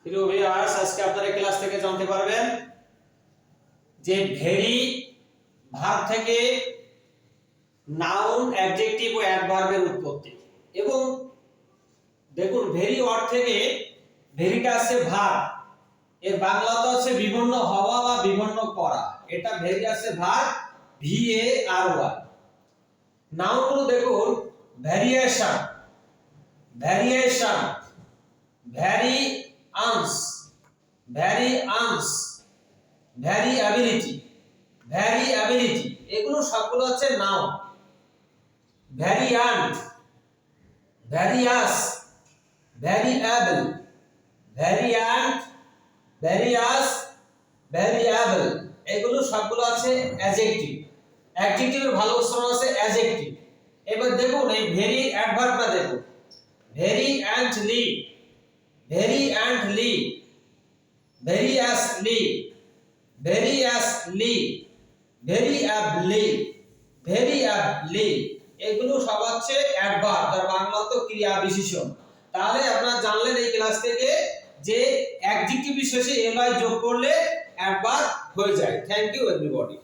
প্রিয় ভিউয়ার্স, আজকে আপনারা ক্লাস থেকে জানতে পারবেন যে ভেরি ভার্ব থেকে নাউন, অ্যাডজেক্টিভ ও অ্যাডভার্বের উৎপত্তি। এবং দেখুন, ভেরি ওয়ার্ড থেকে ভেরিটা আছে ভার্ব, এর বাংলাতে আছে বিভিন্ন হওয়া বা বিভিন্ন করা। এটা ভেরি আছে verb, V A R Y. নাউনগুলো দেখুন, ভ্যারিয়েশন, ভ্যারিয়েশন, ভ্যারিয়ান্স, ভ্যারিয়ান্স, ভ্যারিয়াবিলিটি, ভ্যারিয়াবিলিটি, এগুলো সবগুলো হচ্ছে noun. Variant, various, variable, variant, various, variable, এগুলো সবগুলো আছে অ্যাডজেক্টিভ। অ্যাডজেক্টিভের ভালো উচ্চারণ আছে অ্যাডজেক্টিভ। এবার দেখুন এই ভেরি অ্যাডভার্বটা দেখুন, ভেরিয়ান্টলি, ভেরিয়ান্টলি, ভেরিয়াসলি, ভেরিয়াসলি, ভেরিয়াবলি, ভেরিয়াবলি, এগুলো সব হচ্ছে অ্যাডভার্ব, যার বাংলা তো ক্রিয়া বিশেষণ। তাহলে আপনারা জানলেন এই ক্লাস থেকে যে অ্যাডজেক্টিভ শেষে এলআই যোগ করলে অ্যাডভার্ব হয়ে যায়। Thank you everybody.